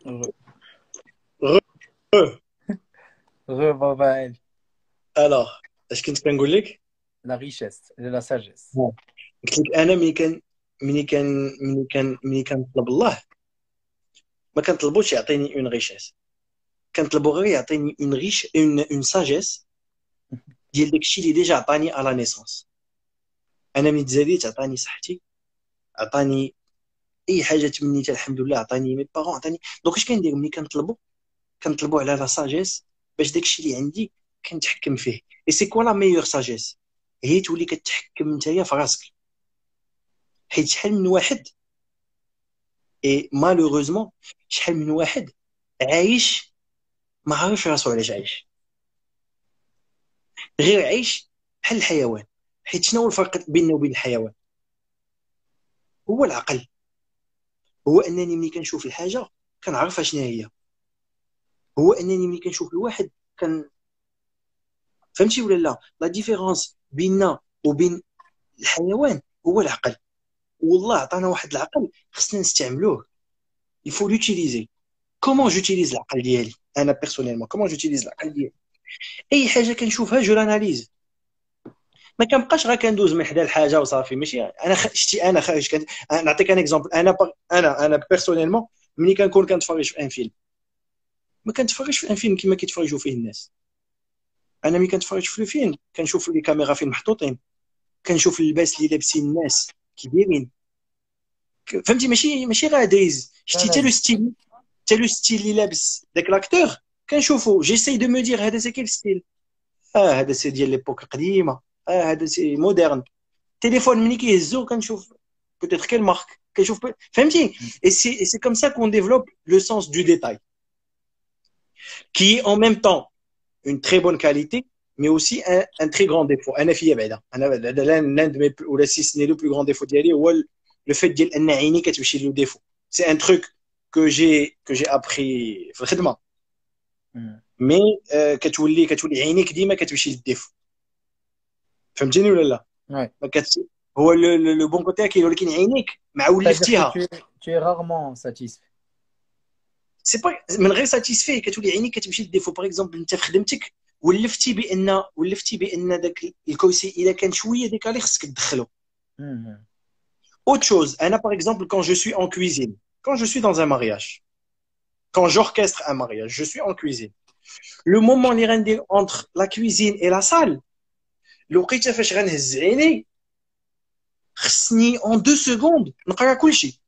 Re, Re. Baba, Alors, اش كنت كنقول لك؟ la richesse, la sagesse. قلت لك انا ملي كان نطلب الله، ما كنطلبوش يعطيني اون ريشيس، كنطلبو غير يعطيني اون ساجيس ديال داكشي اللي ديجا عطاني على نيسونس. انا ملي تزاديت عطاني صحتي، عطاني اي حاجه تمنيتها الحمد لله، عطاني مي بارون، عطاني. دونك اش كندير ملي كنطلبو على لا ساجيس باش داكشي اللي عندي كنتحكم فيه. اي سي كوا لا ميور ساجيس؟ هي تولي كتحكم نتايا في راسك. حيت شحال من واحد، اي مالوغوزمون شحال من واحد عايش ما عارفش راسو علاش عايش، غير عايش بحال الحيوان. حيت شنو هو الفرق بيننا وبين الحيوان؟ هو العقل. هو انني ملي كنشوف الحاجه كنعرفها شنو هي. هو انني ملي كنشوف الواحد كان، فهمتي ولا لا؟ لا ديفيرونس بيننا وبين الحيوان هو العقل. والله عطانا واحد العقل خصنا نستعملوه. il faut l'utiliser. comment j'utilise العقل ديالي انا بيرسونيلمون؟ comment j'utilise العقل ديالي؟ اي حاجه كنشوفها جو لاناليز. ما كنبقاش غير كندوز من حدا الحاجه وصافي. ماشي انا شتي انا خارج نعطيك ان اكزومبل. انا بيرسونيلمون ملي كنكون كنتفرج في ان فيلم، ما كنتفرجش في ان فيلم كما كيتفرجوا فيه الناس. انا ملي كنتفرج في الفيلم كنشوف لي كاميرا فين محطوطين، كنشوف اللباس اللي لابسين الناس كي دايرين. فهمتي؟ ماشي غير دايز شتي حتى لو L'analyse. ستيل، حتى لو ستيل اللي لابس داك لاكتور كنشوفو. جيساي دو مو دير هذا سي كيل ستيل. هذا سي ديال ليبوك قديمه، هذا سي مودرن. التليفون ملي كيهزو كنشوف peut-être quelle marque كنشوف فهمتي. et c'est comme ça qu'on développe le sens du détail qui est en même temps une très bonne qualité mais aussi un très grand défaut. انا فيا بعدا انا l'un de mes ولا si ce n'est le plus grand défaut ديالي هو le fait ديال ان عيني كتمشي لو ديفو. c'est un truc que j'ai appris في الخدمه. Hmm. مي كتولي عينيك ديما كتمشي للديفو. فهمتيني ولا لا؟ Ouais. ما كت... هو لو بون كوتي كاين، ولكن عينيك مع C'est-à-dire que ولفتيها tu es rarement satisfait. سي با من غير ساتيسفي. كتولي عينيك كتمشي للديفو. باغ اكزومبل انت في خدمتك ولفتي بان داك الكرسي الا كان شويه ديكالي خصك تدخله. Mhm. autre chose. انا par exemple quand je suis en cuisine, quand je suis dans un mariage, quand j'orchestre un mariage, je suis en cuisine. le moment اللي غندير entre la cuisine et la salle، الوقيته فاش غنهز عيني خصني en 2 secondes نقرا كلشي.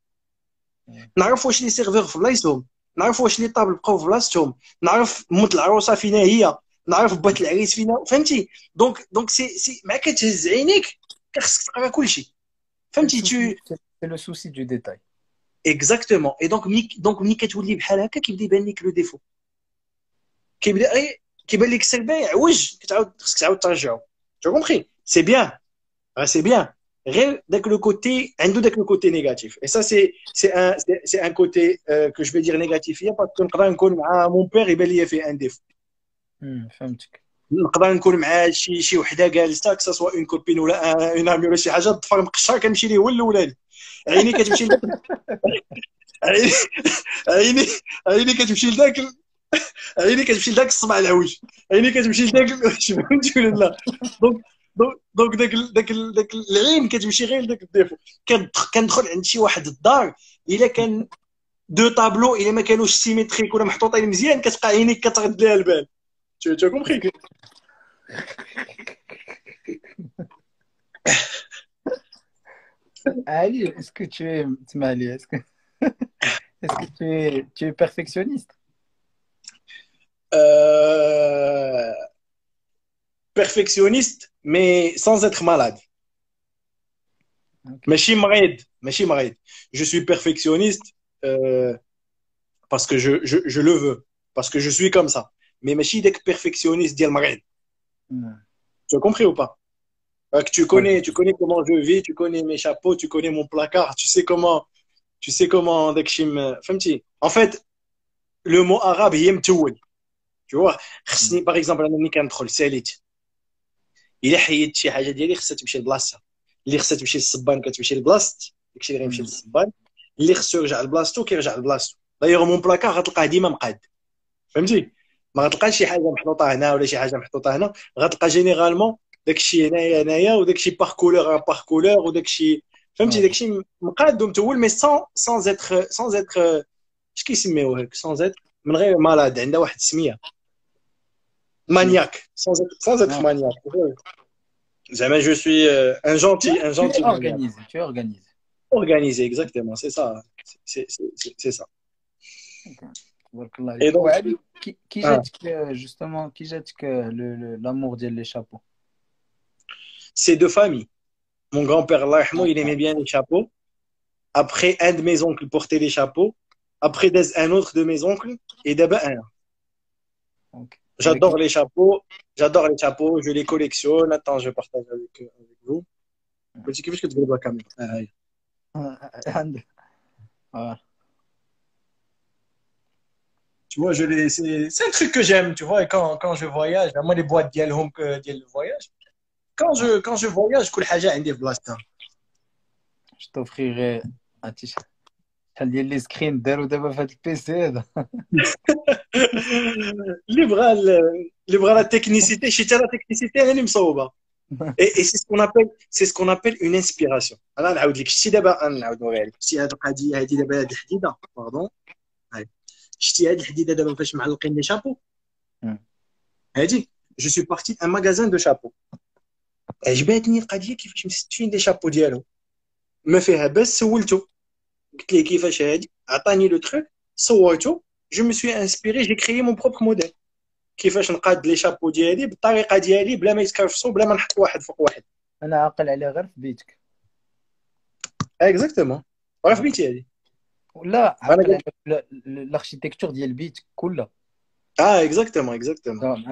نعرف واش لي سيرفور في بلايصتهم، نعرف واش لي طابل بقاو في بلاصتهم، نعرف مت العروسه فينا هي، نعرف بات العريس فينا. فهمتي؟ دونك سي مع كتهز عينيك خصك تقرا كلشي. C'est le فهمتي souci, tu c'est le souci du détail. اكزاكتومون. اي دونك ملي كتولي بحال هكا كيبدا يبان لك لو ديفو. كيبدا غير كيبان لك السلبه يعوج، خصك تعاود ترجعو. تو كومبري؟ سي بيان، سي بيان. غير داك لو كوتي عنده داك لو كوتي نيجاتيف. اي سا سي ان كوتي كو جو في دير نيجاتيف فيا. باسكو نقدر نكون مع مون بير يبان ليا فيه ان ديفو. فهمتك. نقدر نكون مع شي وحده جالسه كسا سوا اون كوبين ولا اون امي ولا شي حاجه، الظفر مقشر كنمشي ليه هو الاولاني. عيني كتمشي لذاك عيني عيني عيني كتمشي لذاك عيني كتمشي لذاك الصبع العوج. عيني كتمشي لذاك فهمتي ولا لا؟ دونك داك العين كتمشي غير لذاك الديفو. كندخل عند شي واحد الدار الا كان دو طابلو الا ما كانوش سيميتريك ولا محطوطين مزيان كتبقى عينيك كترد ليها البال. تو Est-ce كومبري؟ que, Ali, est-ce que tu es, Tmali, est-ce que tu es perfectionniste? Perfectionniste mais sans être malade. Ok. ماشي مريض. Je suis perfectionniste parce que je le veux, parce que je suis comme ça. Mais ماشي داك perfectionniste ديال مريض. Hmm. Tu as compris ou pas? Tu Ouais, connais, tu connais comment je vis, tu connais mes chapeaux, tu connais mon placard, tu sais comment داكشي فهمتي. En fait, le mot arabe هي متول. Tu vois, hmm. خصني par exemple انا ملي كندخل ساليت، الا حيدت شي حاجه ديالي خصها تمشي لبلاصتها. اللي خصها تمشي للصبان كتمشي لبلاصت داكشي اللي غيمشي Hmm. للصبان، اللي خصو يرجع لبلاصتو كيرجع لبلاصتو. دايوغ مون بلاكار غتلقاه ديما مقاد فهمتي ما غتلقاش شي حاجه محطوطه هنا ولا شي حاجه محطوطه هنا غتلقى جينيرالمون داكشي هنايا وداكشي باغ كولور وداكشي فهمتي اه داكشي مقاد ومتول مي سون اتر اش كيسميوه هيك سون اتر من غير مالاد عندها واحد السميه مانياك سون اتر اه مانياك زعما جو سوي ان tu es جونتي مانياك organisé, tu es organisé. اورغانيزي اكزاكتومون سي سا سي سا Ok. تبارك الله اي عليك. دونك وعلي كي اه جاتك justement كي جاتك l'amour ديال لي شابو. سي دو فامي mon grand-père الله يرحمه il aimait bien les chapeaux. Après, un de mes oncles portait des chapeaux. Après, un autre de mes oncles. Et d'abord, un. Ok. J'adore les chapeaux. J'adore les chapeaux. Je les collectionne. Attends, je partage avec vous. Petit que tu veux la caméra. عندك Tu vois, c'est un truc que j'aime, tu vois. Et quand je voyage, moi, les boîtes d'Yalhom que le voyage. Quand je voyage, كل حاجة عندي في بلاصتها. je t'offrirai un t-shirt. شحال ديال لي سكرين داروا دابا في هذا البيسي هذا. اللي بغى لا تكنيسيتي شي ترى تكنيسيتي انا اللي مصوبه. Et c'est ce qu'on appelle une inspiration. انا نعاود لك شتي دابا نعاود نوريها لك شتي هذه القضيه هذه دابا هذه الحديده باردون هاي شتي هذه الحديده دابا فاش معلقين لي شابو هذه جو سوي بارتي ان ماغازان دو شابو عجبتني القضيه كيفاش مستفين لي شابو ديالو ما فيها باس سولته قلت ليه كيفاش هذه عطاني لو تروك صورته جو مي سوي انسبيري جي كريي مون بروبر موديل كيفاش نقاد لي شابو ديالي بالطريقه ديالي بلا ما يتكرفصوا بلا ما نحط واحد فوق واحد انا عاقل عليها غير في بيتك. اكزاكتومون راه في بيتي هذه ولا انا عاقل قلت على الاركيتكتور ديال البيت كلها. اكزاكتومون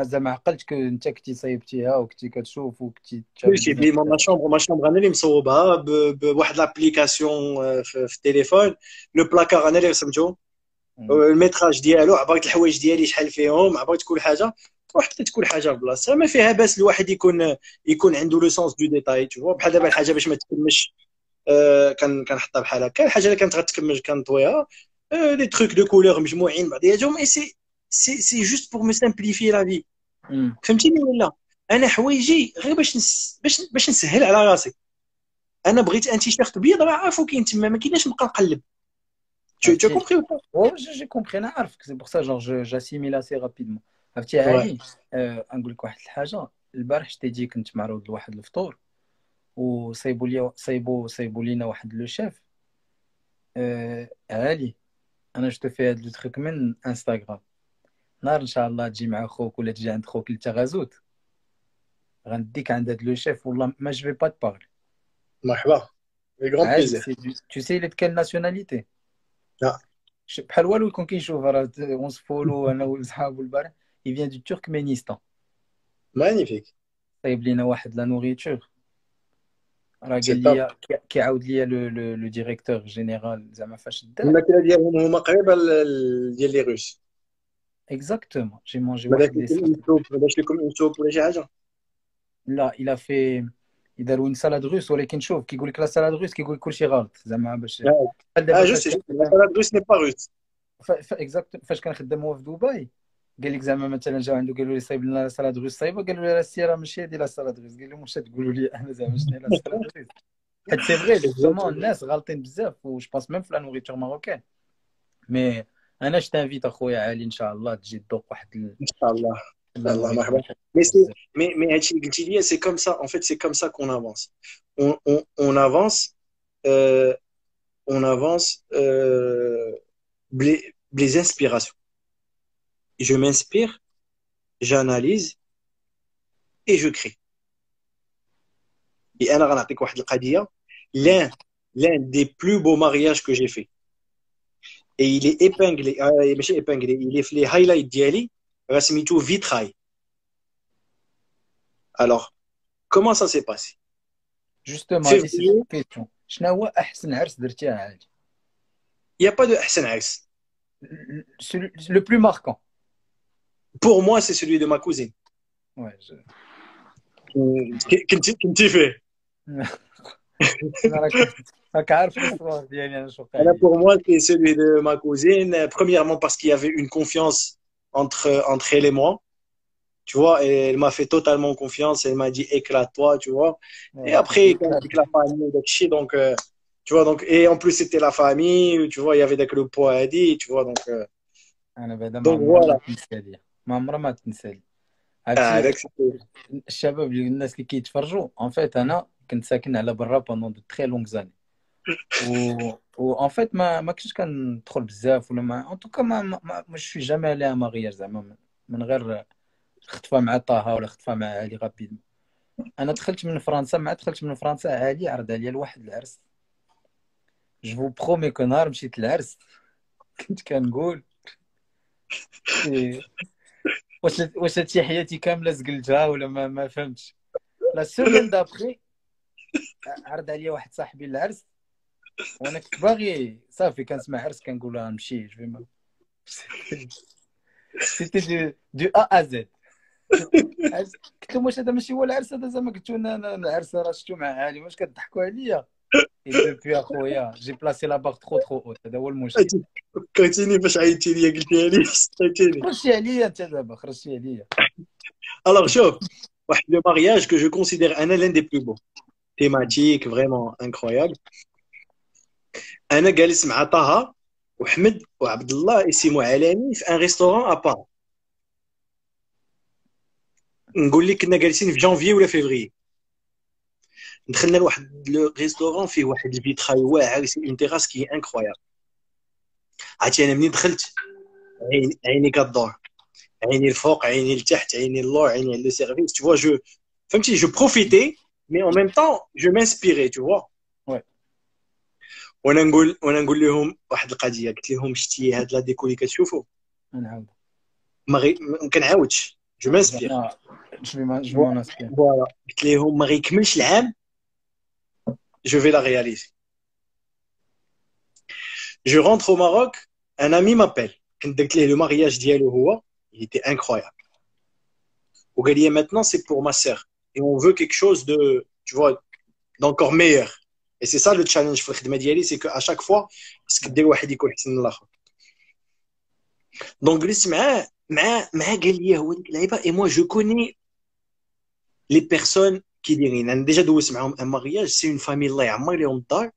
زعما عقلتك انت كنتي صايبتيها وكنتي كتشوف وكنتي كلشي تشابك. بلي ما شومبر انا اللي مصوبها بواحد لابليكاسيون في التليفون لو بلاكار انا اللي رسمته الميتراج ديالو عبرت الحوايج ديالي شحال فيهم عبرت كل حاجه وحطيت كل حاجه بلاصتها ما فيها باس الواحد يكون عنده لو سونس دو ديتاي تو بحال دابا الحاجه باش ما تكمش كنحطها بحال هكا الحاجه اللي كانت غتكمل كنطويها دي تروك دو كولور مجموعين بعضياتهم اي سي جوست بور مو سامبليفي لا في فهمتيني ولا انا حوايجي غير باش نسهل على راسي انا بغيت ان تيشيرت بيض راه عارفو كاين تما ما كايناش نبقى نقلب tu as compris ou pas Oh, j'ai compris, انا عارفك. C'est pour ça genre j'assimile assez rapidement. عرفتي ouais علي نقول لك واحد الحاجه. البارح شتي كنت معروض لواحد الفطور صايبوا لينا واحد لو شيف. علي انا شفت فيه هاد لو تخيك من انستغرام. نهار ان شاء الله تجي مع خوك ولا تجي عند خوك لتغازوت غنديك عند هاد لو شيف والله ما جو با تبارل. مرحبا avec grand عادي plaisir tu sais il est de quelle nationalité. لا بحال والو يكون كيشوف راه ونصفولو انا وصحابو البارح. il vient du Turkménistan. magnifique طيب لينا واحد لا نوريتور. راه c'est قال top لي كيعاود لي لو ديريكتور جينيرال زعما فاش دار. الماكله ديالهم هما قريبه ديال لي روس اكزاكتومون جي مونجي ما داش واحد لي لكم اون سوب ما داش لكم اون سوب ولا شي حاجه لا الا في يداروا اون سالاد روس ولكن شوف كيقول لك لا سالاد روس كيقول لك كلشي غلط زعما باش بحال دابا جو فاش سي لا روس ني با روس اكزاكت فاش كنخدم هو في دبي. قال لك زعما مثلا جاو عنده قالوا لي صايب لنا سالاد روس صايبه قالوا لي راه السيره ماشي هذه لا سالاد روس. قال لهم واش تقولوا لي انا زعما شنو هي لا سالاد روس. حيت سي فري جوستومون الناس غالطين بزاف وش بونس ميم في لا نوريتور ماروكان. مي انا شتانفيت اخويا علي ان شاء الله تجي تذوق واحد ان شاء الله ان لا شاء الله نوريتور مرحبا مي سي مي هادشي اللي قلتي لي سي كوم سا ان فيت سي كوم سا كون افونس on avance euh, on avance les inspirations je m'inspire j'analyse et je crée et انا غنعطيك واحد القضيه l'un des plus beaux mariages que j'ai fait et il est épinglé ماشي épinglé il est في les highlights ديالي راه سميتو vitrail alors comment ça s'est passé جوستومون هادي سي février كيسيون. شنو هو احسن عرس درتيه علي. il y a pas de احسن عرس لو بلو ماركون. pour moi c'est celui de ma cousine Ouais, كنتي فيه انا راك عارف الصور ديالي انا شو وقع Alors, لي. pour moi, c'est celui de ma cousine. Premièrement, parce qu'il y avait une confiance entre elle et moi. Tu vois, et elle m'a fait totalement confiance. Elle m'a dit, éclate-toi, tu vois. Et après, quand c'est que la famille, tu vois, donc, et en plus, c'était la famille, tu vois, il y avait des le poids à dire, tu vois, انا بعدا ما donc عمرها ما voilà. تنسى ليا، ما عمرها ما تنسى لي. Ah, عرفتي donc, c'était- الشباب اللي الناس اللي كيتفرجوا ان فيت انا كنت ساكن على برا بوندون دو تري لونغ زاني، و ان فيت ما كنتش كندخل بزاف ولا ما ان توكا مش في جامع ليها مغير زعما من غير خطفه مع طه ولا خطفه مع علي غابيد. انا دخلت من فرنسا، مع دخلت من فرنسا علي عرض عليا لواحد العرس. جو فو برومي كو نهار مشيت للعرس كنت كنقول واش هادشي حياتي كامله زقلتها ولا ما فهمتش. لا سيمين دابخي عرض عليا واحد صاحبي العرس، وانا كنت باغي صافي كنسمع عرس كنقول لها نمشي جو ما. سيتي دو ا ا زد. قلت لهم واش هذا ماشي هو العرس هذا زعما؟ قلت لهم انا العرس راه شفتو مع علي، واش كضحكوا عليا؟ اي دوبي اخويا جي بلاسي لا باغ ترو اوت، هذا هو المشكل. فكرتيني فاش عيطتي لي قلتي لي فكرتيني. خرجتي عليا انت دابا، خرجتي عليا. Alors, chaud. Le mariage que je considère l'un des plus beaux. Thématique vraiment incroyable. انا جالس مع طه وحمد وعبد الله اسمه علاني في ان ريستورون ابار. نقول لك كنا جالسين في جانفي ولا فيفري. دخلنا لواحد لو ريستورون فيه واحد الفيتراي واعر، سي اون تيراس كي انكرويابل. عرفتي انا منين دخلت عيني كدور، عيني الفوق عيني لتحت عيني اللور عيني على لو سيرفيس، tu vois جو فهمتي جو بروفيتي مي en même temps je m'inspirais tu vois. وي وانا نقول لهم واحد القضيه، قلت لهم شتي هاد لا ديكو اللي كتشوفوا نعاود ما كنعاودش جو مانسبير. زعما جو مون اسبير. فوالا قلت لهم ما غيكملش العام جو في لا رياليزي. جو رونتر au Maroc, un ami m'appelle. كنت درت ليه لو مارياج ديالو هو il était incroyable. وقال لي maintenant c'est pour ma sœur et on veut quelque chose de tu vois d'encore meilleur. Et c'est ça le challenge في الخدمه ديالي، c'est que à chaque fois خصك دير واحد يكون احسن من الاخر. دونك جلست معاه قال لي هو ديك اللعيبه. et moi je connais les personnes qui دايرين، انا ديجا دوزت معاهم ان مارياج، سي اون فامي الله يعمر لهم الدار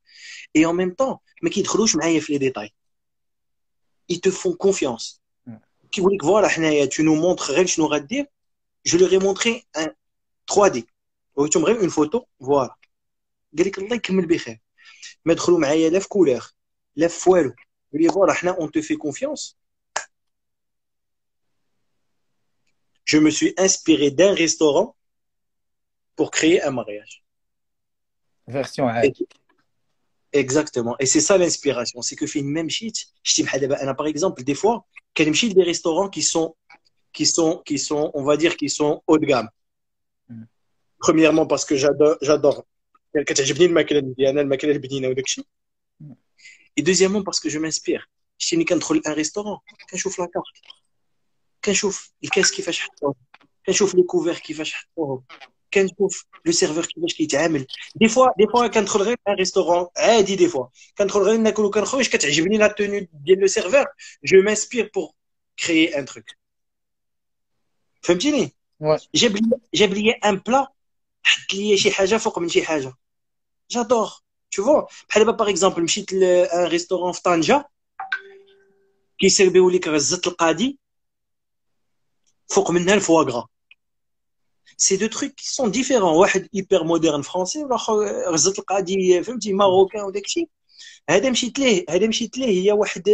et en même temps ما كيدخلوش معايا في لي ديتاي. ils te font confiance. كيقول لك فوالا حنايا tu nous montres غير شنو غدير. je leur ai montré un 3D وريتهم غير اون فوتو فوالا. قال لك الله يكمل بخير. ما دخلوا معايا لا في كولور لا في والو. قال لي فوالا حنا on te fait confiance. je me suis inspiré d'un restaurant pour créer un mariage. فيرسيون Et عادي. exactement. Et c'est ça l'inspiration. C'est que fait même shit. Je dis, par exemple, des fois, quand je des restaurants qui sont, on va dire, qui sont haut de gamme. Premièrement, parce que j'adore. كتعجبني الماكله ديالنا الماكله البنينه وداك الشيء. Et deuxièmement, parce que je m'inspire. Je dis, كندخل un restaurant, كنشوف لا كارت، كنشوف الكاس كيفاش حطوه، كنشوف لي كوفير كيفاش حطوهم، كنشوف لو سيرفور كيفاش كيتعامل. دي فوا كندخل غير ان ريستورون عادي، دي فوا كندخل غير ناكل وكنخرج كتعجبني لا توني ديال لو سيرفور، جو مانسبير بور كريي ان تروك. فهمتيني؟ وي جاب لي ان بلا، حط لي شي حاجه فوق من شي حاجه. جادور tu vois. بحال دابا باغ اكزومبل مشيت لان ريستورون في طنجه كيسيربيو لك غزه القادي فوق منها الفواغرا. سي دو تروك كي سون ديفيرون، واحد هيبر مودرن فرونسي والاخر غزه القادي فهمتي ماروكان وداك الشيء. هذا مشيت ليه هي واحد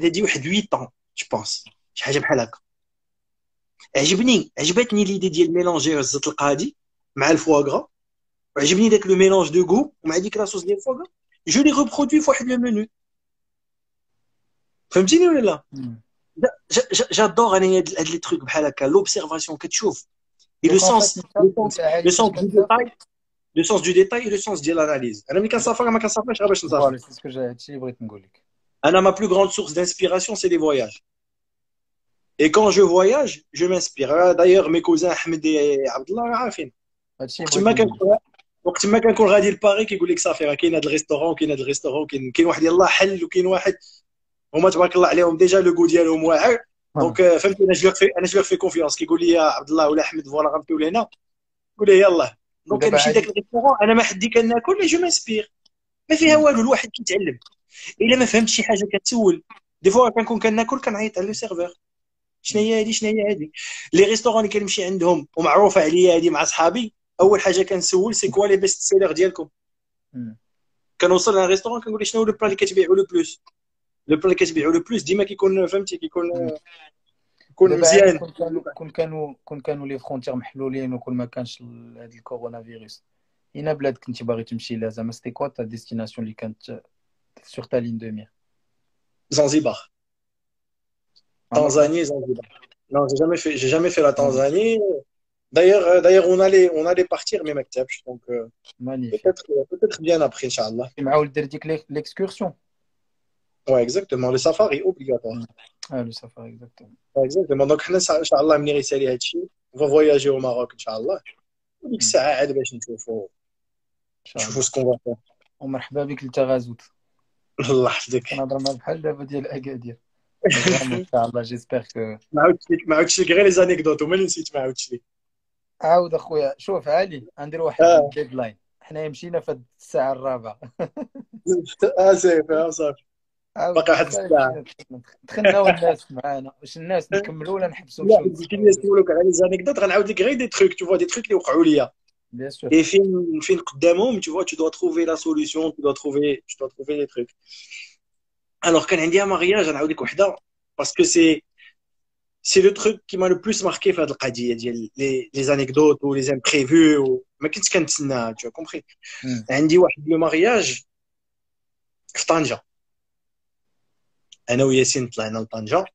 هادي واحد 8 طون جو بونس شي حاجه بحال هكا. عجبتني ليدي ديال ميلونجي غزه القادي مع الفواغرا، وعجبني داك لو ميلونج دو غو ومع ديك لاصوص ديال الفواغرا. جو لي ريبرودوي في واحد لو منو. فهمتيني ولا لا؟ جادور انا هاد لي تروك بحال هكا، لوبسيرفاسيون كتشوف لو سونس لو سونس دو ديتاي et le sens de l'analyse. انا ملي كنسافر ما كنسافرش غير باش نسافر. فوالا سي سكو هادشي اللي بغيت نقول لك. انا ma plus grande source d'inspiration c'est les voyages. Et quand je voyage, je m'inspire. D'ailleurs mes cousins Ahmed et Abdullah عارفين. هادشي وقت اللي ما بغيت نقول لك. وقت ما كنكون غادي لباري كيقول لك صافي راه كاين هذا الريستورون وكاين هذا الريستورون كاين واحد يلاه حل وكاين واحد هما تبارك الله عليهم ديجا لو غو ديالهم واعر. دونك فهمتي انا جو في كونفيونس كيقول لي يا عبد الله ولا احمد فوالا غنمشيو لهنا قول لي يلاه. دونك ودابا كنمشي داك عادي. الريستورون انا ما حدي كناكل جو مانسبير ما فيها مم. والو الواحد كيتعلم. الا ما فهمتش شي حاجه كتسول دي فوا كنكون كناكل كنعيط على لو سيرفور شنو هي هذه شنو هي هذه. لي ريستورون اللي كنمشي عندهم ومعروفه عليا هذه مع صحابي اول حاجه كنسول سي كوا لي بيست سيلر ديالكم. مم. كنوصل لان ريستورون كنقول شنو هو لو بلا اللي كتبيعوا لو بلوس. لو بلا اللي كتبيعوا لو بلوس ديما كيكون فهمتي مم. كيكون ودابا عادي، مزيان. كون كانوا لي فرونتير محلولين وكون ما كانش هذا الكورونا فيروس، اين بلاد كنتي باغي تمشي لها زعما؟ سيتي كوا تا ديستيناسيون اللي كانت سور تا لين دو مير؟ زنزبار. عمرك ما Tanzanie, Zanzibar. Non, j'ai jamais fait la Tanzanie. D'ailleurs, on allait partir, mais Mektebch. Donc, مانيفيك. peut-être bien après, Inch'Allah. مع ولد دير ديك ليكسكورسيون. Ouais, exactement. Le safari obligatoire. اه لو سافا اكزاكتومون. Ouais, exactement. Donc, Inch'Allah, مني غيسالي هادشي. On va voyager au Maroc, Inch'Allah. وديك ان الساعة عاد باش شاء نشوفوا الله. ce qu'on va faire. ومرحبا بك لتغازوت. الله يحفظك. كنهضر مع بحال دابا ديال اكادير. مي فريمون ان شاء الله جيسبر كو. ما عاودتش لك غير لي زانيكدوت وما اللي نسيت ما عاودتش لك. عاود اخويا، شوف علي غندير واحد اه الديدلاين. حنايا مشينا في هاد الساعه الرابعه. صافي. عاود باقي واحد دقيقه الساعة. مشينا دخلنا والناس معانا، واش الناس نكملوا ولا نحبسوا لا نمشيو قلت نتسناو لي الناس؟ نسولك على لي زانيكدوت غنعاود لك غير دي تروك تو فوا دي تروك اللي وقعوا ليا. بيان سور. Et fin قدامهم tu vois tu dois trouver la solution tu dois trouver les trucs. Alors كان عندي مارياج غنعاود لك وحده parce que c'est le truc qui m'a le plus marqué في هذه القضيه ديال les anecdotes ou les imprévus وما كنتش كنتسناها tu as compris. عندي واحد لو مارياج في طنجة انا وياسين طلعنا لطنجة.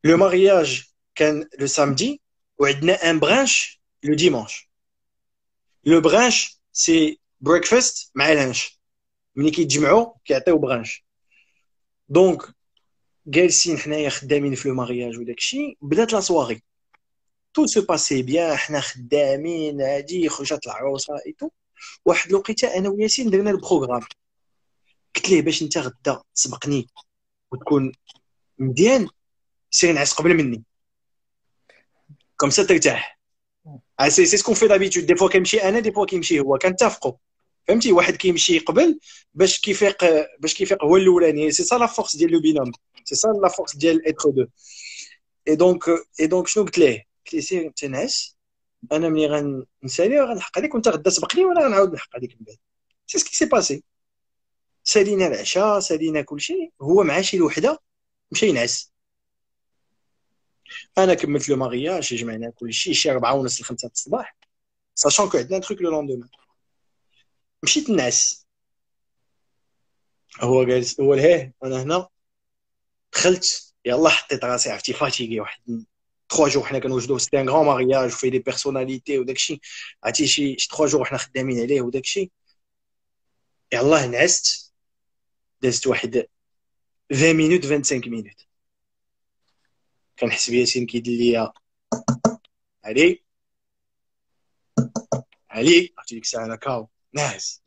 لو مارياج كان لو سامدي وعندنا ان برانش لو ديمانش. لو برانش سي بريكفاست مع لانش ملي كيتجمعوا كيعطيو برانش. دونك جالسين حنايا خدامين في لو مارياج وداكشي بدات لا سواغي تو سو باسي بيان حنا خدامين هادي خرجت العروسه ايتو. واحد الوقيته انا وياسين درنا البروغرام قلت ليه باش انت غدا تسبقني وتكون مزيان سير نعس قبل مني كوم سا ترتاح. سي سكون في دابيتود دي فوا كنمشي انا دي فوا كيمشي هو كنتفقوا فهمتي. واحد كيمشي قبل باش كيفيق هو الاولاني. سي سا لا فورس ديال لو بينوم سي سا لا فورس ديال اتر دو. اي دونك شنو قلت ليه سير تنعس انا ملي غنسالي غنحق عليك وانت غدا سبقني وانا غنعاود نحق عليك من بعد. سي سكي سي باسي. سالينا العشاء سالينا كلشي هو مع شي وحده مشى ينعس. انا كملت لو مارياج جمعنا كلشي شي 4:30 5 الصباح ساشون كو عندنا تروك لو لوندومان. مشيت نعس هو جالس هو لهيه وانا هنا. دخلت يلا حطيت راسي عرفتي فاتيكي واحد 3 جور حنا كنوجدوه سيتي ان غران مارياج وفيه دي بيرسوناليتي وداكشي عرفتي شي 3 جور حنا خدامين عليه وداكشي. يلاه نعست دازت واحد 20 مينوت 25 مينوت كنحس بياسين كيدير ليا علي عرفتي ديك الساعه انا كاو ناعس.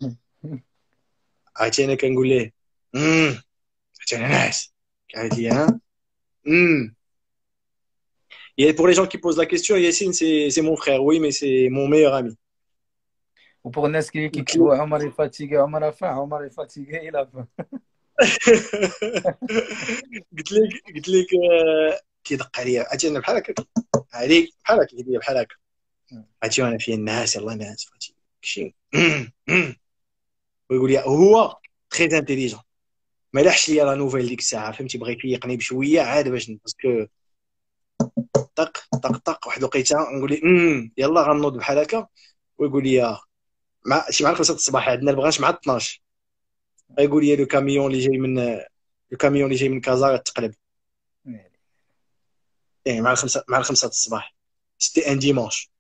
عرفتي انا كنقول ليه عرفتي انا ناعس قالت لي ها Et pour les gens qui posent la question, Yacine, c'est mon frère, oui, mais c'est mon meilleur ami. وبوغ الناس اللي كيكتبوا عمر فاتيكي عمر فا عمر فاتيكي الى فا. قلت لك كيدق عليا عرفتي انا بحال هكا عليك بحال هكا كيدير بحال هكا عرفتي انا فين الناس يلاه ناس فهمتي شي ويقول لي هو تري انتيليجون ما لاحش ليا لا نوفيل ديك الساعه فهمتي بغى يفيقني بشويه عاد باش باسكو طق طق طق واحد الوقيته نقول لي يلا غنوض بحال هكا ويقول لي مع 5 الصباح عندنا البغاش مع 12 غيقول لي لو كاميون اللي جاي من كازا تقلب يعني مع 5 الصباح سيتي ان ديمونش.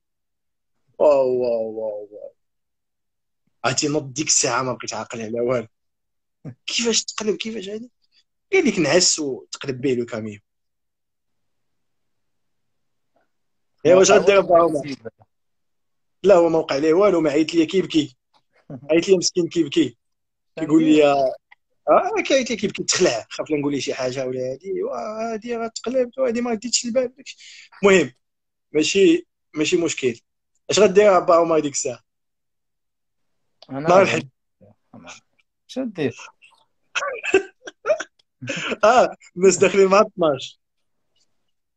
واو واو واو عرفتي نوض ديك الساعه ما بقيت عاقل على والو. كيفاش تقلب كيفاش هادي قال لك نعس وتقلب به لو كاميون. ايوا واش غدير با عمر لا هو ما وقع ليه والو، ما عيط لي كيبكي، عيط لي مسكين كيبكي، كيقول لي عيط لي كيبكي تخلع، خاف لا نقول لي شي حاجه ولا هادي وهادي غتقلب وهادي ما ديتش البال. المهم ماشي مشكل. اش غدير با عمر ديك الساعه انا نهار غير الحد؟ اش دير. الناس داخلين مع 12.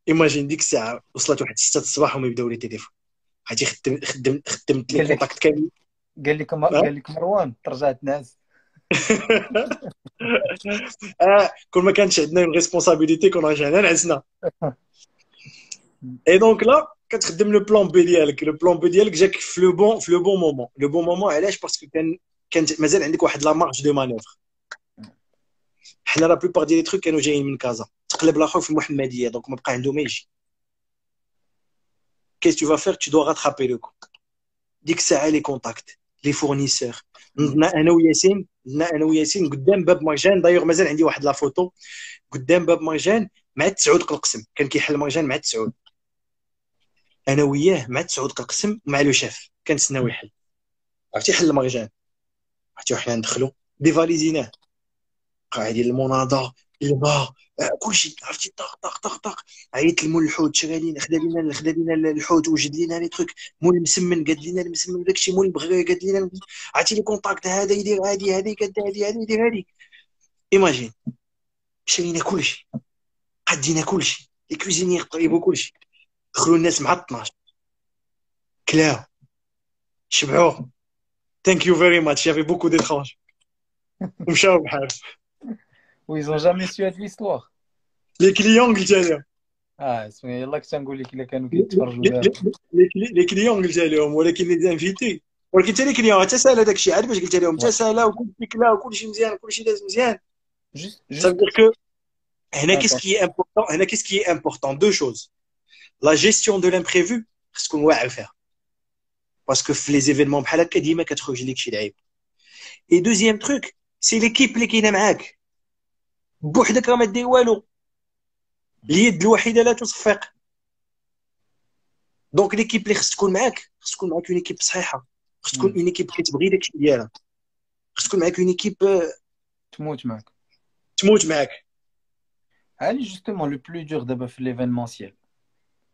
ايماجين ديك الساعه وصلت واحد 6 الصباح وما يبداو لي تليفون، عرفتي خدمت لي قال لك كونتاكت كامل. قال لك مروان ترجع تنعس. كل ما كانش عندنا اون ريسبونسابيلتي كنا رجعنا نعسنا. اي دونك لا كتخدم لو بلان بي ديالك، لو بلان بي ديالك جاك في لو بون مومون. لو بون مومون علاش؟ باسكو كانت مازال عندك واحد لا مارج دو مانوفر. حنا لا بلوبار ديال لي تروك كانوا جايين من كازا، تقلب الاخر في المحمديه، دونك ما بقى عنده ما يجي. كيس تو فا فير؟ تو دو راترابي لو كو. ديك الساعه لي كونتاكت لي فورنيسور، نضنا انا وياسين قدام باب مرجان. دايوغ مازال عندي واحد لا فوتو قدام باب مرجان مع التسعود القسم، كان كيحل مرجان مع التسعود، انا وياه مع التسعود القسم مع لو شيف كنتسناو يحل. عرفتي حل مرجان، عرفتي وحنا ندخلو ديفاليزيناه، قاعدين المناضه الماء كلشي، عرفتي طق طق طق طق. عيط لمول الحوت، شرا لينا خدا لينا الحوت، وجد لينا لي تروك. مول المسمن قاد لينا المسمن وداكشي، مول البغري قاد لينا. عرفتي لي كونتاكت، هذا يدير هادي، هذه قاد هادي، هذه يدير هادي. ايماجين شرينا كلشي، قدينا كلشي، لي كوزينيير طيبوا كلشي. دخلوا الناس مع 12 كلاو شبعوا، ثانك يو فيري ماتش، يافي بوكو ديترونج، ومشاو بحال. ويز اون جامي سو هاد ليستوار. لي كليون قلت لهم، اسمعي يلا كنت نقول لك الا كانوا كيتفرجوا دابا. لي كليون قلت لهم، ولكن لي زانفيتي، ولكن حتى لي كليون حتى سالا داك الشيء، عاد باش قلت لهم حتى سالا وكلشي كلا وكلشي مزيان وكلشي داز مزيان. جوست صافي دير كو هنا كيسكي امبورطون، هنا كيسكي امبورطون دو شوز. لا جيستيون دو لامبريفو خص تكون واعر فيها، باسكو في لي زيفينمون بحال هكا ديما كتخرج ليك شي لعيب. اي دوزيام تروك سي ليكيب اللي كاينه معاك، بوحدك راه ما دير والو، اليد الوحيده لا تصفق. دونك ليكيب اللي خص تكون معاك، خص تكون معاك اون ايكيب صحيحه، خص تكون اون ايكيب كتبغي داكشي ديالها، خص تكون معاك اون ايكيب تموت معك. تموت معاك. Ali, justement, le plus dur d'abord في l'événementiel.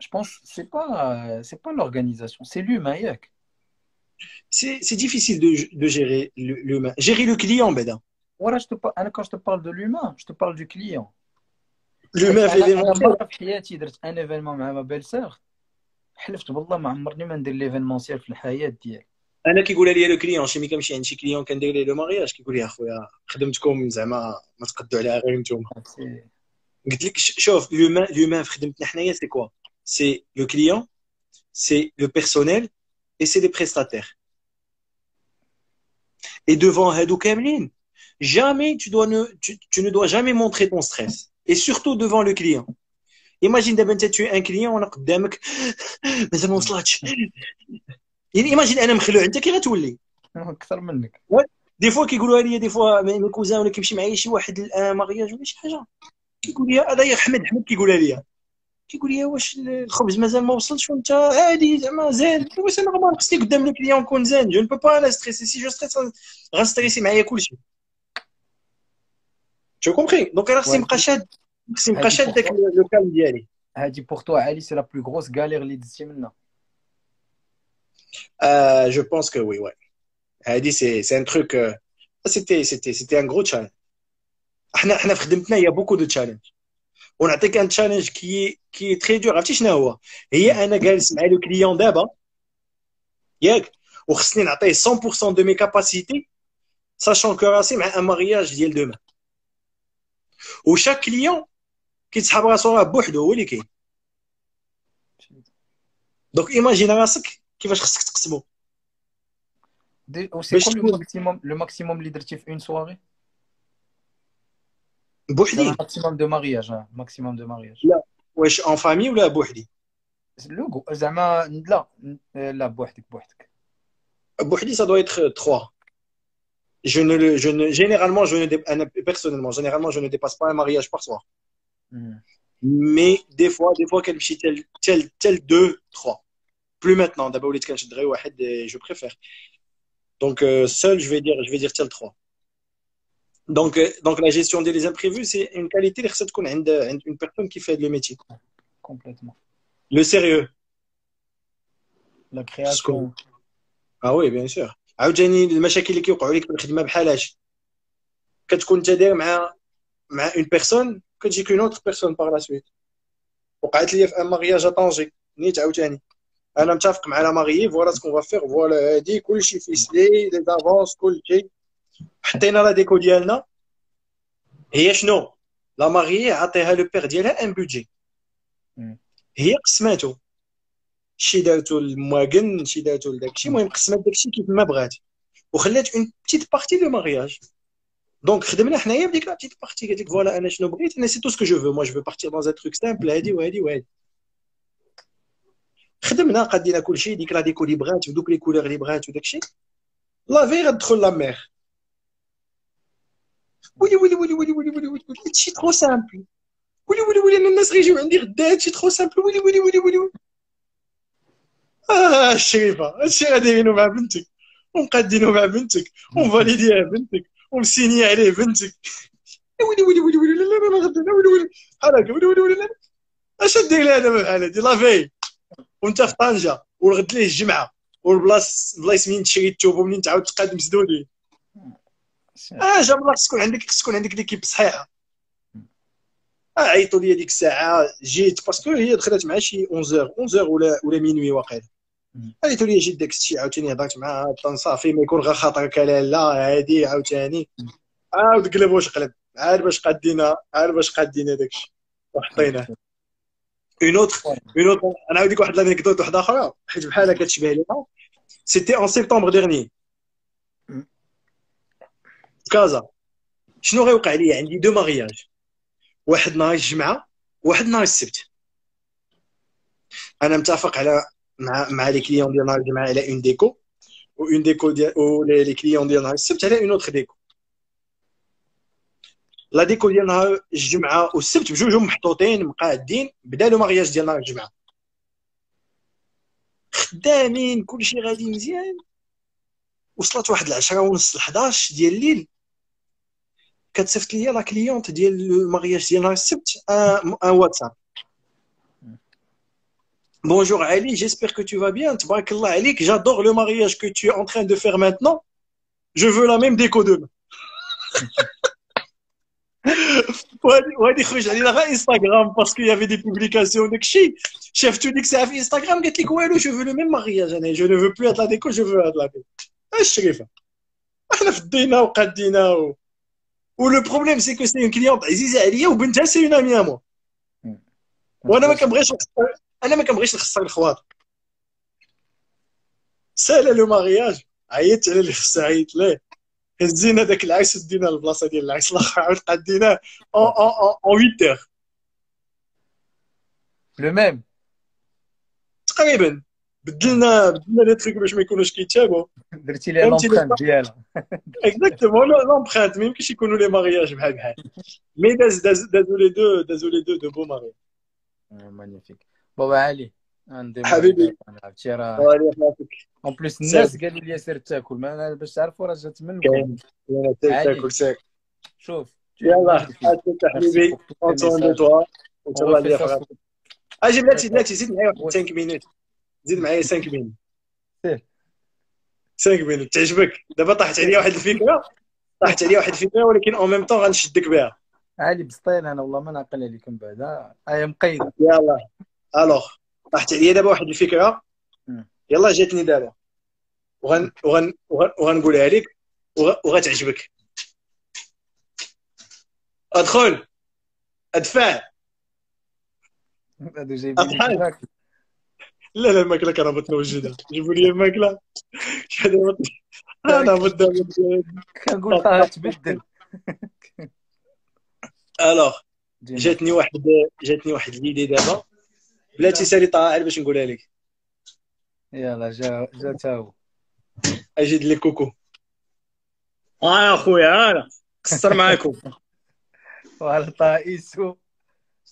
Je pense que c'est pas l'organisation, c'est l'humain, Yak. C'est difficile de gérer l'humain. Gérer le client, Beda. Voilà, quand je te parle de l'humain, je te parle du client. L'humain في انا l'événementiel. مره في حياتي درت ان ايفينمون مع ما بيل سير، حلفت بالله ما عمرني ما ندير ليفينمونسيال في الحياه ديالي. انا كيقول لي لو كليون شي ملي كنمشي عند شي كليون كندير ليه لو مارياج، كيقول لي اخويا خدمتكم زعما ما تقدوا عليها غير نتوما. سي قلت لك شوف l'humain في خدمتنا حنايا سي كوا؟ سي لو كليون، سي لو بيرسونيل et c'est les prestataires. Et devant هادو كاملين jamais tu ne dois jamais montrer ton stress, et surtout devant le client. Imagine دابا انت tu es un client وانا قدامك مازال ما وصلتش، يعني ايماجين انا مخلوع انت كي غتولي. اكثر منك. دي فوا كيقولوا لي، دي فوا مي كوزان ولا كيمشي معايا شي واحد مارياج ولا شي حاجه، كيقول لي هذا يا حمد كيقول لي، كيقول لي واش الخبز مازال ما وصلش وانت عادي زعما زين. واش انا نورمال خصني قدام لو كليون نكون زين؟ جو نبو با انا ستريسي، سي جو ستريس غنستريسي معايا كلشي. جو كومبري؟ دونك انا خصني نبقى شاد، خصني نبقى شاد داك لو كالم ديالي. هادي بور توا علي سي لا بلو غروس غالير اللي دزتي منها. جو بونس كو وي هادي سي ان تروك، سيتي ان غرو تشالنج. احنا في خدمتنا يا بوكو دو تشالنج، ونعطيك ان تشالنج كي تري دور. عرفتي شنو هو؟ هي انا جالس مع لو كليون دابا ياك، وخصني نعطيه 100% دو مي كاباسيتي، ساشون كو راسي مع ان مارياج ديال دوما، وشاك كليون كيتسحب راسو راه بوحدو هو اللي كاين. دونك ايماجين راسك كيفاش خصك تقسمو سي باش كوم تكون لو ماكسيموم اللي درتي في اون سواري؟ زعما بوحدي. ماكسيموم دو مارياج، ماكسيموم دو مارياج. لا واش اون فامي ولا بوحدي؟ زعما لا بوحدك. بوحدي ça doit être 3. Généralement, je ne dépasse pas un mariage par soir. Mais des fois, qu'elle me tel 2, 3. plus maintenant. D'abord, وليت كنشد غير واحد je préfère. Donc seul, je vais dire tel 3. Donc la gestion des imprévus, c'est une qualité اللي خصها تكون عند une personne qui fait le métier. Complètement. Le sérieux. La création. Ah oui, bien sûr. عاوتاني المشاكل اللي كيوقعوا لك في الخدمه بحال اش كتكون انت داير مع une personne كتجيك une autre personne par la suite. وقعت لي في ان مارياج طونجي نيت عاوتاني انا متفق مع لا ماريي فوالا سكون فا فيغ فوالا هادي كلشي فيسلي لي زافونس كلشي حطينا لا ديكو ديالنا هي شنو لا ماريي عطيها لو بير ديالها ان بودجي هي قسماتو شي دارتو المواقن شي دارتو لداكشي المهم قسمات داكشي كيف ما بغات وخلات اون بتيت بارتي دو مارياج دونك خدمنا حنايا بديك لا بتيت بارتي قالت لك فوالا انا شنو بغيت انا سي تو سكو جو فو موا جو فو بارتير دون ان تروك سامبل هادي وهادي خدمنا قدينا كلشي ديك لا ديكو اللي بغات ودوك لي كولور اللي بغات وداكشي لا في غتدخل لا مير ولي هادشي ترو سامبل ولي انا الناس غيجيو عندي غدا هادشي ترو سامبل ولي الشريفه هادشي غاديرينو مع بنتك ومقادينو مع بنتك ومفاليديها بنتك ومسيني عليه بنتك ولي لا لا لا غدا ولي بحال هكا ولي لا اش دير لها دابا بحال هادي لا في وانت في طنجه والغد ليه الجمعه والبلايص منين تشري الثوب ومنين تعاود تقاد مسدودين جاب الله خص تكون عندك ليكيب صحيحه عيطوا لي ديك الساعه جيت باسكو هي دخلت مع شي 11 ولا مينوي واقيلا عيطوا لي جيت داك الشيء عاوتاني هضرت معاها صافي ما يكون غير خاطرك لا هادي عاوتاني عاود قلب واش قلب عاد باش قادينا داكشي وحطيناه اون اوتر انا نعاود لك واحد لانيكدوت واحده اخرى حيت بحالها كتشبه ليها سيتي ان سبتمبر ديرني كازا شنو غيوقع لي عندي دو مارياج واحد نهار الجمعه واحد نهار السبت انا متفق على مع لي كليون ديال نهار الجمعه على اون ديكو اون ديكو ديال لي كليون ديال نهار السبت على اون اوتر ديكو لا ديكو ديال نهار الجمعه والسبت بجوجهم محطوطين مقادين بدا لو مارياج ديال نهار الجمعه خدامين كلشي غادي مزيان وصلت واحد 10:30 11 ديال الليل كتصيفط ليا لا كليونت ديال لو مارياج ديال نهار السبت ان واتساب Bonjour Ali, j'espère que tu vas bien. Tabarakallah Ali, j'adore le mariage que tu es en train de faire maintenant. Je veux la même déco demain. وهادي خرج علينا غير انستغرام باسكو يافي دي بوبليكاسيون داكشي شافت ديك الساعه في انستغرام قالت لك والو جو فو لو ميم مارياج انا جو نو فو بلو هاد لا ديكو جو فو هاد لا ديكو الشريفه احنا فدينا وقادينا ولو بروبليم سي كو سي اون كليونت عزيزه عليا وبنتها سي اون امي مو وانا ما كنبغيش نخسر الخواطر سالا لو مارياج عيطت على اللي خصها عيط ليه هزينا داك العرس دينا البلاصه ديال العرس الاخر عاود قادينا اون 8 heures لو ميم تقريبا بدلنا لي تريك باش ما يكونوش كيتشابهوا درتي ليه لومبرانت ديالها اكزاكتومون لومبرانت ما يمكنش يكونوا لي مارياج بحال مي دازو لي دو بو مارياج مانيفيك بابا علي عندي حبيبي عرفتي راه الله يحفظك اون بليس الناس قالوا لي سير تاكل ما انا باش تعرفوا راه جات منكم كاين تاكل ساك شوف يلا حبيبي اونتون دو توا وتهلا لي فرات اجي بلاتي زيد معايا 5 مينوت زيد معايا 5 مينوت 5 مينوت تعجبك دابا طاحت عليا واحد الفكره ولكن اون ميم طون غنشدك بها علي بسطيل انا والله ما نعقل عليكم بعدا هي مقيده يلا الوغ طاحت عليا دابا واحد الفكره يلا جاتني دابا وغنقولها لك وغتعجبك ادخل ادفع هادو جايبين لي لا الماكله كرهبت موجوده جيبوا لي الماكله انا بدا كنقول طه تبدل الوغ جاتني واحد ليدي دابا بلاتي سالي طه باش نقولها لك يلا جا تا هو اجد لي كوكو يا خويا انا قصر معاكم وعلى طائسو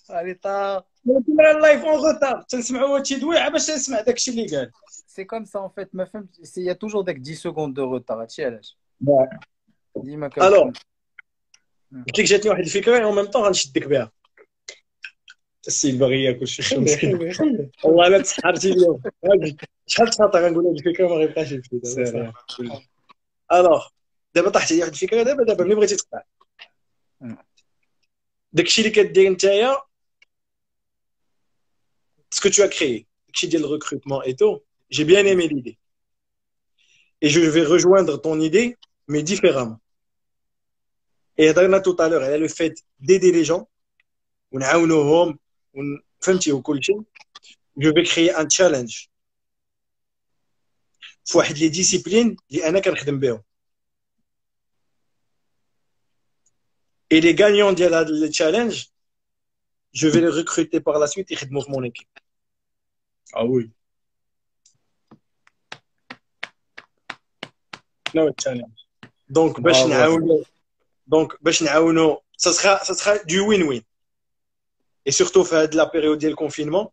allez ta. ولكن راه اللايف اون غوتار تنسمعوا هادشي دويعه باش نسمع داكشي اللي قال. C'est comme ça en fait ما فهمت il y a toujours داك 10 secondes de retard هادشي علاش ديما الوغ كتكون. قلت لك جاتني واحد الفكره اون ميم طون غنشدك بها. السيد باغي ياكل شي خمس. والله الا تسحرتي اليوم. شحال تخاطر غنقول هاد الفكره ما غيبقاش يمشي. الوغ دابا طاحت لي واحد الفكره دابا ملي بغيتي تقطع داكشي اللي كدير نتايا ce que tu as créé, le recrutement et tout, j'ai bien aimé l'idée. Et je vais rejoindre ton idée, mais différemment. Et Adrena tout à l'heure, elle a le fait d'aider les gens, je vais créer un challenge. Pour les disciplines, et les gagnants de le challenge, je vais les recruter par la suite et ils vont mon équipe. Ah oui. No challenge. Donc, ça sera du win-win. Et surtout, de la période du confinement,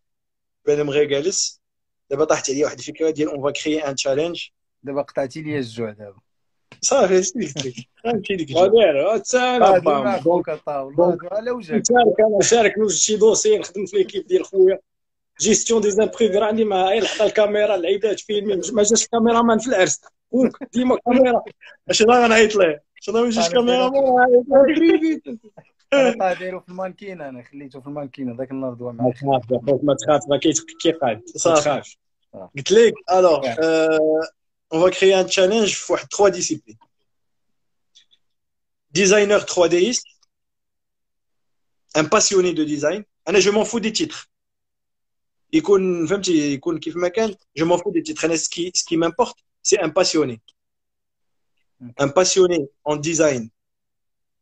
on va créer un challenge. دابا قطعتي لي الجوع دابا صافي ديما خوك والله على وجهك. انا شارك نوز شي دوسي نخدم في ليكيب ديال خويا جيستيون دي زامبريفي راني معايا لحظه الكاميرا العيدات فيلمين ما جاش الكاميرا مان في العرس فوق ديما كاميرا اش انا غنعيط ليه اش انا ما جاش كاميرا انا دايرو في المانكينه انا خليته في المانكينه داك النهار دوا معايا. ما تخاف ما كيقاد صافي قلت لك الوغ on va créer un challenge pour 3 disciplines. Designer 3Diste, un passionné de design. Je m'en fous des titres. Je m'en fous des titres. Ce qui m'importe, c'est un passionné. Un passionné en design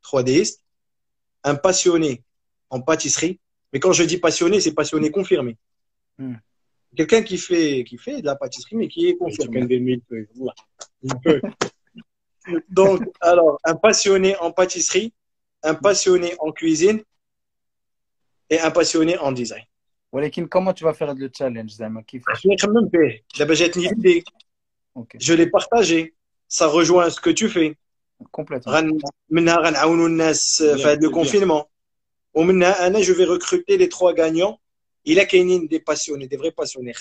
3Diste, un passionné en pâtisserie. Mais quand je dis passionné, c'est passionné confirmé. Quelqu'un qui fait de la pâtisserie, mais qui est confirmé. Donc, alors, un passionné en pâtisserie, un passionné en cuisine et un passionné en design. ولكن comment tu vas faire le challenge زعما كيفاش؟ D'abord, j'ai une idée. Je l'ai partagé. Ça rejoint ce que tu fais. Complètement. منها غنعاونوا الناس في هذا le confinement. ومنها أنا je vais recruter les 3 gagnants. Il a كاينين des passionnés, des vrais passionnés.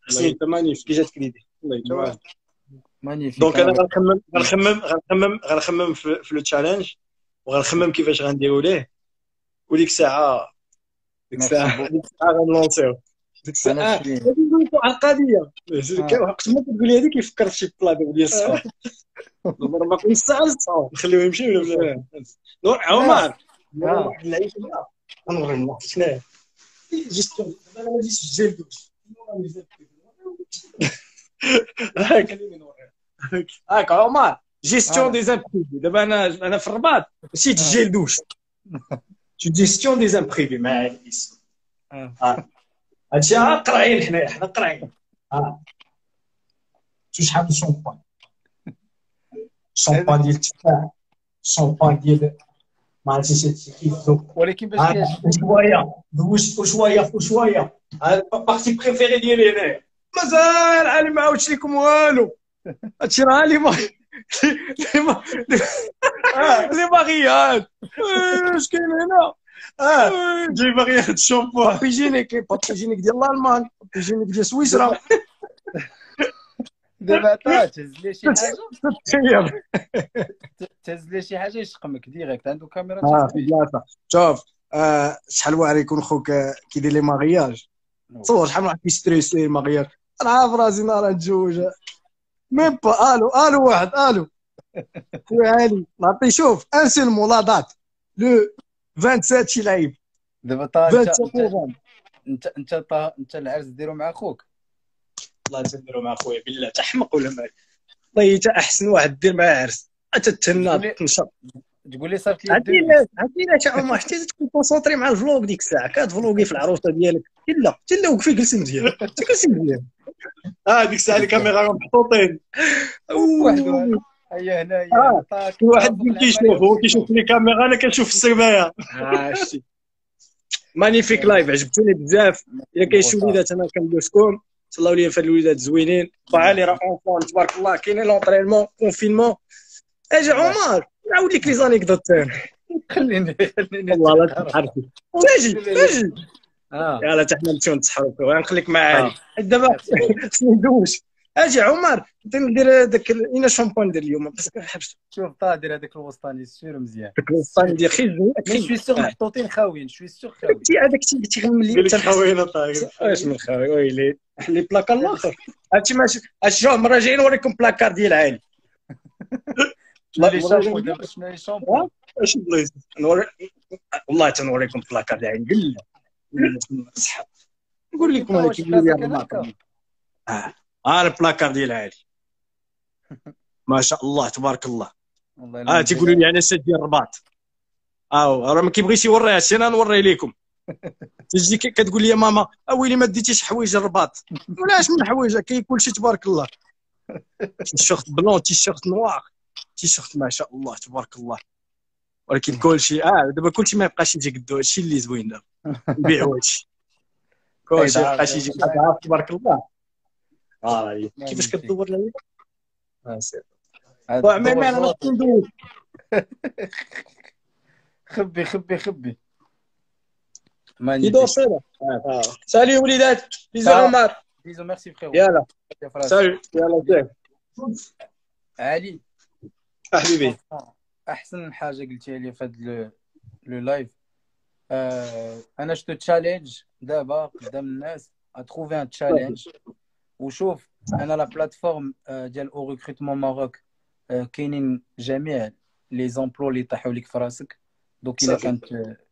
C'est magnifique. Qui جاتك l'idée. مانيفيك. دونك انا غنخمم في لو تشالنج وغنخمم كيفاش غنديروا ليه وديك الساعه غنلونسيو ديك الساعه ندوزو على القضيه وقت ما كتقول لي هذيك كيفكر في شي بلان ديال الصباح دابا ما كنتش ساعه نخليوه يمشي ولا لا نور عمر واحد اللعيبه غنوري شنو جيستيون انا ما جيتش الجيل دوش هاك عمر جيستيون دي زامبريفي دابا انا في الرباط نسيت الجيل دوش جيستيون دي زامبريفي مع الاسم هادشي قرايين حنا قرايين شحال من شومبان ديال التفاح شومبان ديال ما عرفتش كيف ولكن باش شويه دوشت وشويه بارتي بريفيري ديالي هنايا مازال علي ما عاودش لكم والو هادشي راه لي باغيات اش كاين هنا جاي باغيات الشامبو بيجينيك ديال الالمان بيجينيك ديال سويسرا دابا تهز لي شي حاجه تهز لي شي حاجه يشقمك ديريكت عنده كاميرا في بلاصه شوف شحال واعر يكون خوك كيدير لي ماغياج صور شحال واحد كيستريسي ماغياج انا عارف راسي نهار نتزوج ميم با الو واحد خويا علي نعطي شوف انسلمو لا دات لو 27 شي لعيب دابا انت العرس ديرو مع خوك الله تديرو مع خويا بالله تحمق ولا مالك والله حتى احسن واحد دير معاه عرس تتهنى تنشط تقول لي صافي عرفتي يا عمر حتى تكون كونسونطري مع الفلوق ديك الساعه كتفلوقي في العروسه ديالك لا وقفي جلسي مزيان جلسي مزيان ديك الساعه الكاميرا محطوطين واحد هيا هنايا واحد كيشوف لي كاميرا انا كنشوف السربايه شتي مانيفيك لايف عجبتوني بزاف. الا كاين شي وليدات انا كندوزكم صلاو لي في هاد الوليدات زوينين بعالي راه اونفون تبارك الله كاينين لونطرينمون كونفينمون. اجي عمر نعاود لك لي زانيكدوت ثاني. خليني والله لا نتحرك. تحركي اجي اه يلا حتى حنا نمشيو نتحركوا غنخليك مع علي دابا ميرسي بوكو. خصني ندوش. اجي عمر ندير داك اين شامبون ندير اليوم باسكو حبست شوف طادر هذاك الوسطاني سير مزيان. داك الوسطاني ديال خي زوين مي شوي سيغ محطوطين خاويين شوي سيغ خاويين. هذاك تيغملي قال لك خوينا طايب. اش من خاوي ويلي حلي بلاكار الاخر. هادشي ماشي شوف المره جايه نوريكم بلاكار ديال عالي. لي شامبو دابا شنو لي شامبو اش بلايص والله تنوريكم بلاكار ديال عالي قل صحاب نقول لكم انا كيقولوا لي البلاكار. البلاكار ديال عالي ما شاء الله تبارك الله. تيقولوا لي انا سد ديال الرباط. راه ما كيبغيش يوريها سي انا نوري لكم. تجي كتقول لي ماما ويلي ما ديتيش حوايج الرباط. ولاش من حوايج كاين كلشي تبارك الله. تيشيرت بلون تيشيرت نوار تيشيرت ما شاء الله تبارك الله. ولكن كلشي دابا كلشي ما يبقاش يجي قدو. هادشي اللي زوين دابا نبيعو هادشي كلشي ما يبقاش يجي تبارك الله. كيفاش كدور ليا سير عمي انا نقدر ندوز. خبي يدور صيره. سالي وليدات بيزو عمر بيزو ميرسي فريرو. يلا سالي يلا علي حبيبي. احسن حاجه قلتيها لي في هذا لو لايف انا شتو تشالنج دابا قدام الناس اتروفي ان تشالنج. وشوف انا لا بلاتفورم ديال او ريكروتمون ماروك كاينين جميع لي زومبلو اللي طاحوا لك في راسك. دوك الا كانت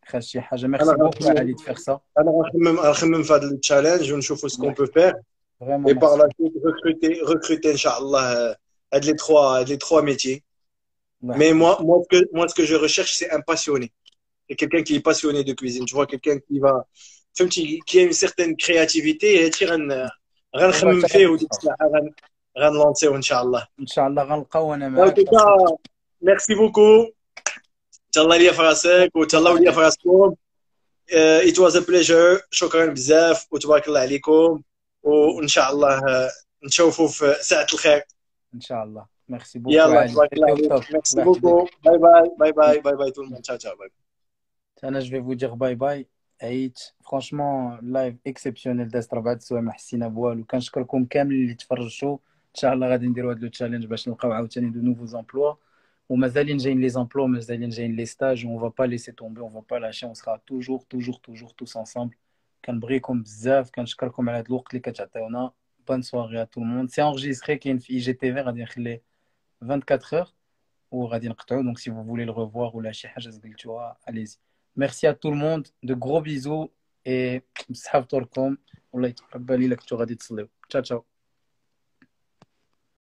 خاص شي حاجه ميرسي بوكو علي تفيغ سا. انا غنخمم في هذا التشالنج ونشوفوا سكون بو فير اي باغ لا سويت recruter ان شاء الله هاد لي 3 métiers. Mais moi ce que je recherche c'est un passionné. C'est quelqu'un qui est passionné de cuisine. Tu vois quelqu'un qui va qui a une certaine créativité et غنخمم فيه وديك الساعه غنلونسيو ان شاء الله غنلقاو انا معاك. ميرسي بوكو تهلا ليا في راسك وتهلاو ليا في راسكم. it was a pleasure. شكرا بزاف وتبارك الله عليكم وان شاء الله نشوفوا في ساعه الخير ان شاء الله. ميرسي بوكو يلا تبارك الله. ميرسي بوكو. باي tout le monde. ciao باي. انا جو في فو دير باي باي. عييت فرانشمون لايف اكسبسيونيل دازت 4 سوايع ما حسينا بوالو. كنشكركم كاملين اللي تفرجتوا. ان شاء الله غادي نديروا هذا لو تشالنج باش نلقاو عاوتاني دو نوفو زامبلوا ومازالين جايين لي زامبلوا مازالين جايين لي ستاج. اون فا با ليسي تومبي اون فا با لاشي اون سرا توجور توس انصامبل. كنبغيكم بزاف كنشكركم على هذا الوقت اللي كتعطيونا. بون سواري ا تو الموند. سي انجستري كاين في اي جي تي في غادي نخليه 24 heures وغادي نقطعو. دونك سي فو فولي لو ريفوار ولا شي حاجه زقلتوها اليزي. ميرسي ا تو الموند دو غرو بيزو اي بصحه فطوركم والله يتقبل الا كنتو غادي تصليو. تشاو